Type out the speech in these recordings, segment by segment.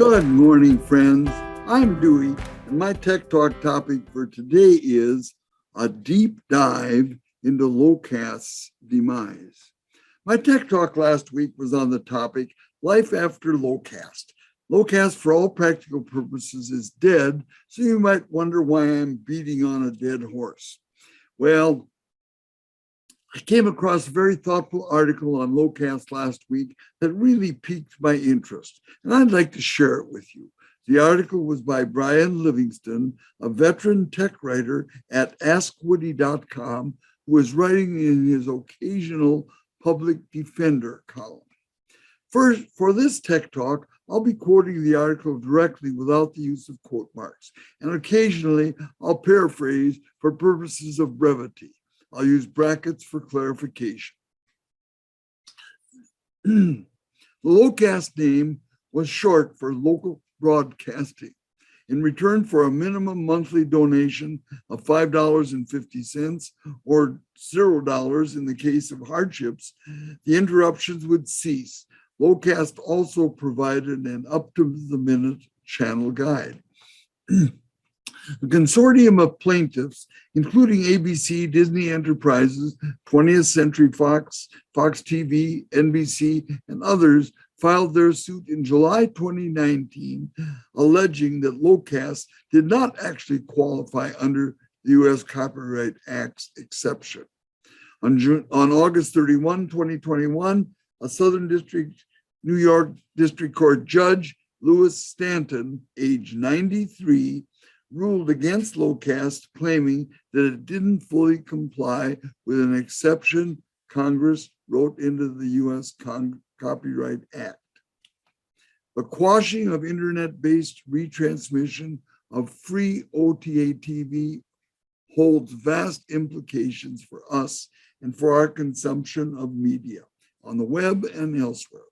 Good morning, friends. I'm Dewey, and my Tech Talk topic for today is a deep dive into Locast's demise. My Tech Talk last week was on the topic Life After Locast. Locast, for all practical purposes, is dead, so you might wonder why I'm beating on a dead horse. Well, I came across a very thoughtful article on Locast last week that really piqued my interest, and I'd like to share it with you. The article was by Brian Livingston, a veteran tech writer at AskWoody.com, who is writing in his occasional Public Defender column. First, for this Tech Talk, I'll be quoting the article directly without the use of quote marks, and occasionally I'll paraphrase for purposes of brevity. I'll use brackets for clarification. The Locast name was short for local broadcasting. In return for a minimum monthly donation of $5.50 or $0 in the case of hardships, the interruptions would cease. Locast also provided an up-to-the-minute channel guide. A consortium of plaintiffs, including ABC, Disney Enterprises, 20th Century Fox, Fox TV, NBC, and others, filed their suit in July 2019, alleging that Locast did not actually qualify under the U.S. Copyright Act's exception. On August 31, 2021, a Southern District, New York District Court Judge, Louis Stanton, age 93, ruled against Locast, claiming that it didn't fully comply with an exception Congress wrote into the U.S. Copyright Act. The quashing of internet-based retransmission of free OTA TV holds vast implications for us and for our consumption of media on the web and elsewhere.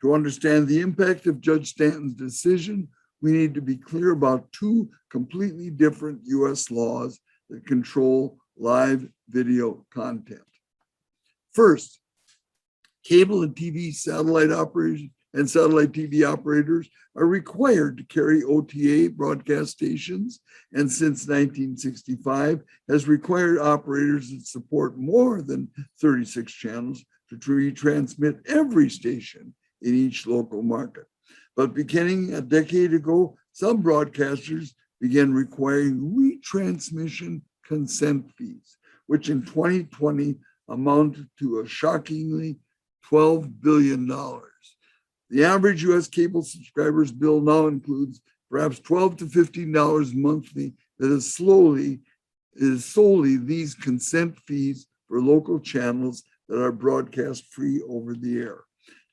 To understand the impact of Judge Stanton's decision, we need to be clear about two completely different U.S. laws that control live video content. First, cable and TV satellite operators and satellite TV operators are required to carry OTA broadcast stations, and since 1965 has required operators that support more than 36 channels to retransmit every station in each local market. But beginning a decade ago, some broadcasters began requiring retransmission consent fees, which in 2020 amounted to a shockingly $12 billion. The average US cable subscriber's bill now includes perhaps $12 to $15 monthly that is solely these consent fees for local channels that are broadcast free over the air.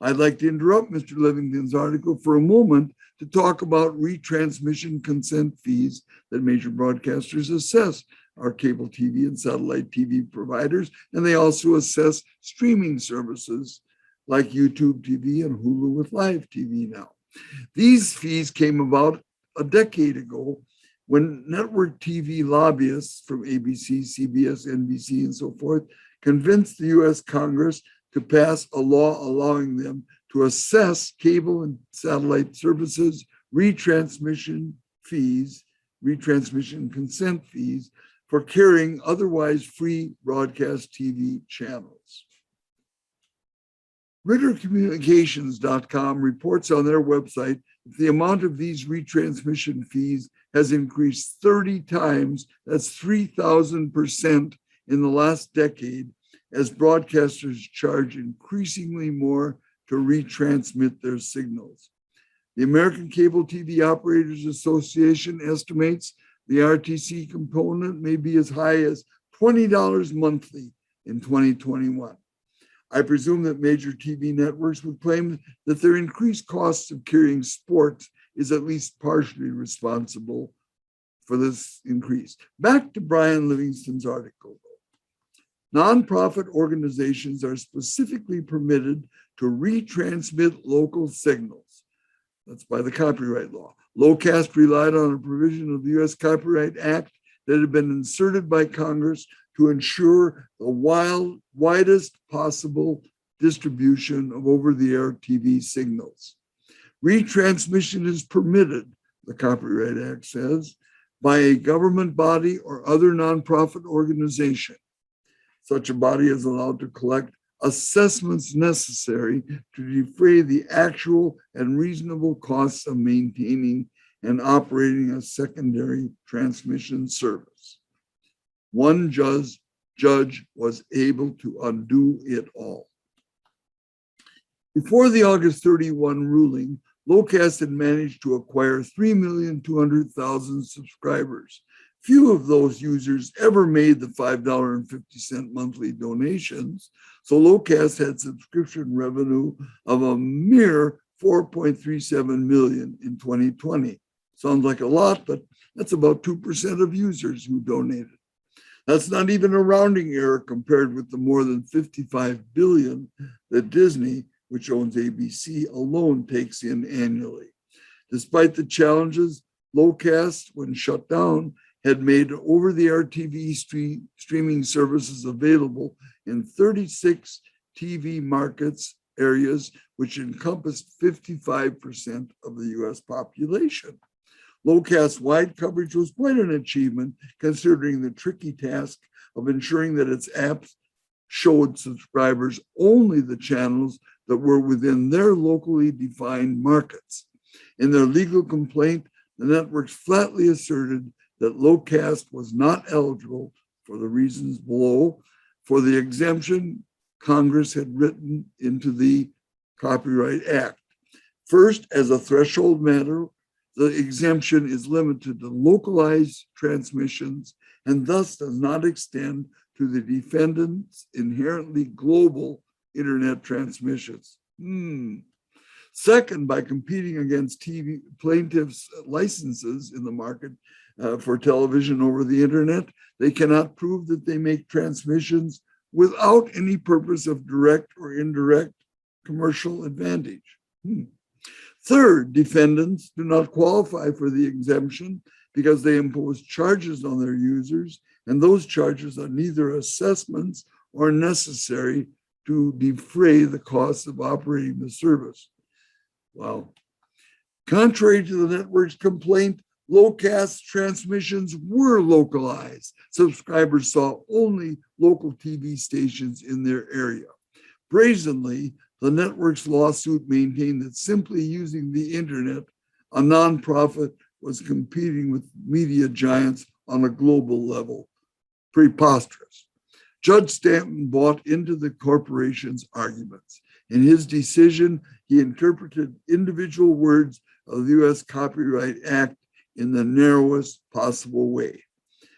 I'd like to interrupt Mr. Livingston's article for a moment to talk about retransmission consent fees that major broadcasters assess our cable TV and satellite TV providers, and they also assess streaming services like YouTube TV and Hulu with Live TV now. These fees came about a decade ago when network TV lobbyists from ABC, CBS, NBC, and so forth convinced the US Congress to pass a law allowing them to assess cable and satellite services retransmission consent fees for carrying otherwise free broadcast TV channels. RitterCommunications.com reports on their website that the amount of these retransmission fees has increased 30 times, that's 3,000% in the last decade, as broadcasters charge increasingly more to retransmit their signals. The American Cable TV Operators Association estimates the RTC component may be as high as $20 monthly in 2021. I presume that major TV networks would claim that their increased costs of carrying sports is at least partially responsible for this increase. Back to Brian Livingston's article. Nonprofit organizations are specifically permitted to retransmit local signals. That's by the copyright law. Locast relied on a provision of the U.S. Copyright Act that had been inserted by Congress to ensure the widest possible distribution of over-the-air TV signals. Retransmission is permitted, the Copyright Act says, by a government body or other nonprofit organization. Such a body is allowed to collect assessments necessary to defray the actual and reasonable costs of maintaining and operating a secondary transmission service. One judge was able to undo it all. Before the August 31 ruling, Locast had managed to acquire 3,200,000 subscribers. Few of those users ever made the $5.50 monthly donations, so Locast had subscription revenue of a mere $4.37 million in 2020. Sounds like a lot, but that's about 2% of users who donated. That's not even a rounding error compared with the more than $55 billion that Disney, which owns ABC, alone takes in annually. Despite the challenges, Locast, when shut down, had made over-the-air TV streaming services available in 36 TV markets areas, which encompassed 55% of the US population. Locast's wide coverage was quite an achievement, considering the tricky task of ensuring that its apps showed subscribers only the channels that were within their locally defined markets. In their legal complaint, the networks flatly asserted that Locast was not eligible, for the reasons below, for the exemption Congress had written into the Copyright Act. First, as a threshold matter, the exemption is limited to localized transmissions and thus does not extend to the defendant's inherently global internet transmissions. Second, by competing against TV plaintiffs' licenses in the market for television over the internet, they cannot prove that they make transmissions without any purpose of direct or indirect commercial advantage. Third, defendants do not qualify for the exemption because they impose charges on their users, and those charges are neither assessments or necessary to defray the costs of operating the service. Wow. Contrary to the network's complaint, Locast transmissions were localized. Subscribers saw only local TV stations in their area. Brazenly, the network's lawsuit maintained that simply using the internet, a nonprofit was competing with media giants on a global level. Preposterous. Judge Stanton bought into the corporation's arguments. In his decision, he interpreted individual words of the US Copyright Act in the narrowest possible way.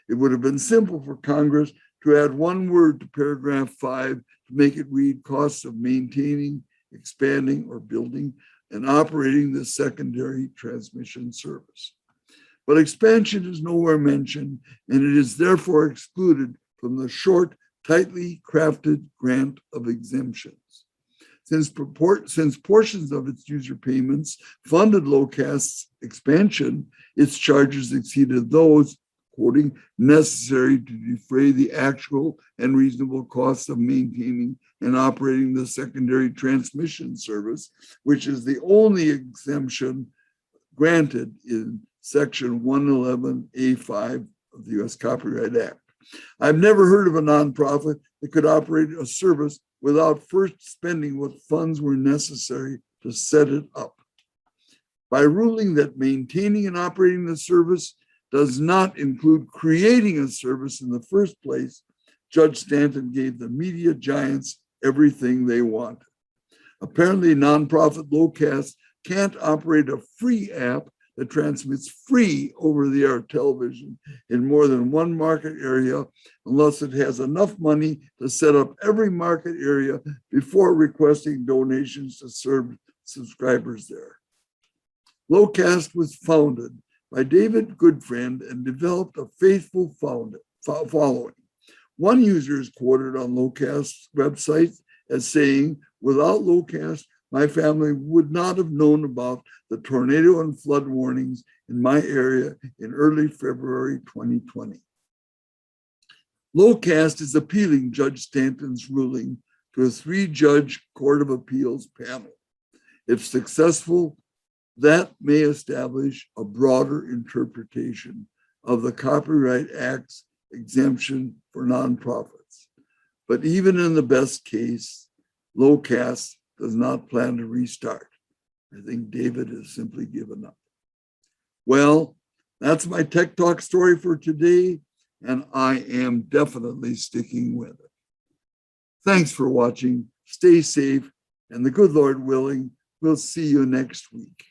It would have been simple for Congress to add one word to paragraph 5 to make it read costs of maintaining, expanding, or building and operating the secondary transmission service. But expansion is nowhere mentioned, and it is therefore excluded from the short, tightly crafted grant of exemptions. Since portions of its user payments funded Locast's expansion, its charges exceeded those, quoting, necessary to defray the actual and reasonable costs of maintaining and operating the secondary transmission service, which is the only exemption granted in Section 111A5 of the US Copyright Act. I've never heard of a nonprofit that could operate a service without first spending what funds were necessary to set it up. By ruling that maintaining and operating the service does not include creating a service in the first place, Judge Stanton gave the media giants everything they wanted. Apparently, nonprofit Locast can't operate a free app that transmits free over-the-air television in more than one market area unless it has enough money to set up every market area before requesting donations to serve subscribers there. Locast was founded by David Goodfriend and developed a faithful following. One user is quoted on Locast's website as saying, "Without Locast, my family would not have known about the tornado and flood warnings in my area in early February 2020. Locast is appealing Judge Stanton's ruling to a 3-judge Court of Appeals panel. If successful, That may establish a broader interpretation of the Copyright Act's exemption for nonprofits. But even in the best case, Locast does not plan to restart. I think David has simply given up. Well, that's my Tech Talk story for today, and I am definitely sticking with it. Thanks for watching. Stay safe, and the good Lord willing, we'll see you next week.